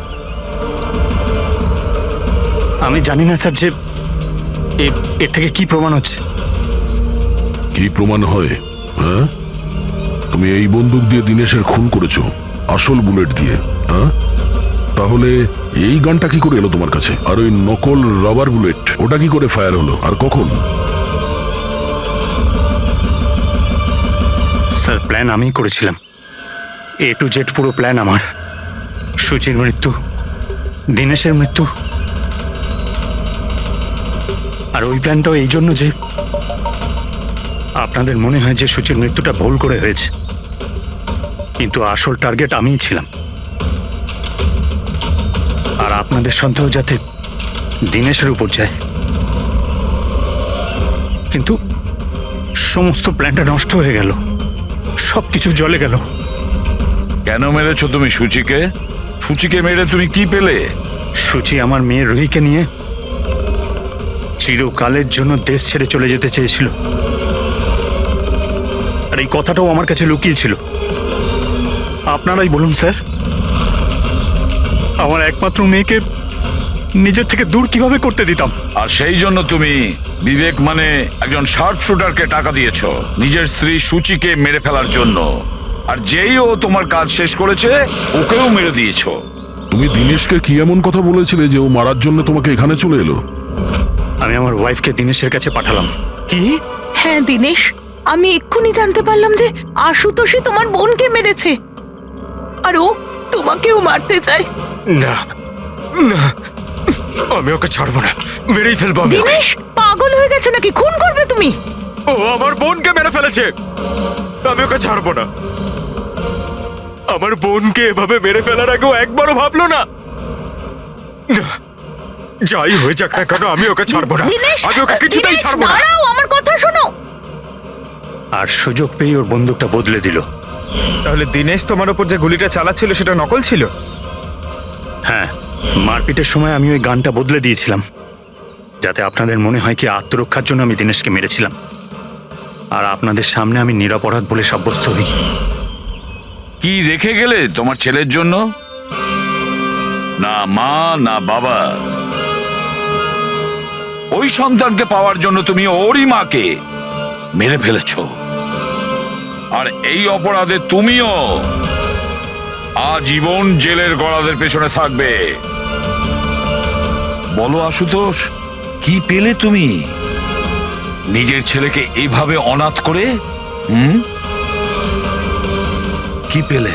আমি জানি না স্যার যে এর থেকে কি প্রমাণ হচ্ছে। কি প্রমাণ হয়? হ্যাঁ, তুমি এই বন্দুক দিয়ে দিনেশের খুন করেছো আসল বুলেট দিয়ে। হ্যাঁ, তাহলে এই গানটা কি করে এলো তোমার কাছে? আর ওই নকল রাবার বুলেট ওটা কি করে ফায়ার হলো আর কখন? স্যার প্ল্যান আমিই করেছিলাম, A to Z পুরো প্ল্যান আমার। সুচির মৃত্যু, দিনেশের মৃত্যু, আর ওই প্ল্যানটাও এই জন্য যে আপনাদের মনে হয় যে সুচির মৃত্যুটা ভুল করে হয়েছে, কিন্তু আসল টার্গেট আমিই ছিলাম। আর আপনাদের সন্দেহ যাতে দিনেশের উপর যায়, কিন্তু সমস্ত প্ল্যানটা নষ্ট হয়ে গেল, সবকিছু জলে গেল। কেন মেরেছো তুমি সুচিকে? সুচিকে মেরে তুমি কি পেলে? সুচি আমার মেয়ে রুহিকে নিয়ে চিরকালের জন্য দেশ ছেড়ে চলে যেতে চেয়েছিল, আর এই কথাটাও আমার কাছে লুকিয়ে ছিল। আপনারাই বলুন স্যার, আমার একমাত্র মেয়েকে নিজের থেকে দূর কিভাবে করতে দিতাম? আর সেই জন্য তুমি বিবেক মানে একজন শার্প শুটারকে টাকা দিয়েছো নিজের স্ত্রী সুচিকে মেরে ফেলার জন্য, আর যেই ও তোমার কাজ শেষ করেছে ওকেও মেরে দিয়েছো। তুমি দিনেশকে কি এমন কথা বলেছিলে যে ও মারার জন্য তোমাকে এখানে চলে এলো? আমি আমার ওয়াইফকে দিনেশের কাছে পাঠালাম। কি? হ্যাঁ দিনেশ, আমি এক্ষুনি জানতে পারলাম যে আশুতোষই তোমার বোনকে মেরেছে, আর ও তোমাকেও মারতে চায়। না না, আমি ওকে ছাড়বো না, মেরেই ফেলবো আমি ওকে। দিনেশ পাগল হয়ে গেছে নাকি? খুন করবে তুমি? ও আমার বোনকে মেরে ফেলেছে, আমি ওকে ছাড়বো না। আমার বোনকে এভাবে মেরে ফেলার আগেও একবারও ভাবলো না। না, যাই হয়ে যাক না কেন আমি ওকে ছাড়বো না, দিনেশ, আমি ওকে কিছুতেই দিনেশ, ছাড়বো না। দাঁড়াও, আমার কথা শোনো। আর সুযোগ পেয়ে ওর বন্দুকটা বদলে দিল। তাহলে দিনেশ তোমার ওপর যে গুলিটা চালাচ্ছিল সেটা নকল ছিল? হ্যাঁ, মারপিটের সময় আমি ওই গানটা বদলে দিয়েছিলাম, যাতে আপনাদের মনে হয় কি আত্মরক্ষার জন্য আমি দিনেশকে মেরেছিলাম, আর আপনাদের সামনে আমি নিরপরাধ বলে সাব্যস্ত হই। কি রেখে গেলে তোমার ছেলের জন্য? না মা না বাবা। ওই সন্তানকে পাওয়ার জন্য তুমি ওরই মাকে মেরে ফেলেছো, আর এই অপরাধে তুমিও আজীবন জেলের গড়াদের পেছনে থাকবে। বলো আশুতোষ, কি পেলে তুমি নিজের ছেলেকে এইভাবে অনাথ করে? কি পেলে?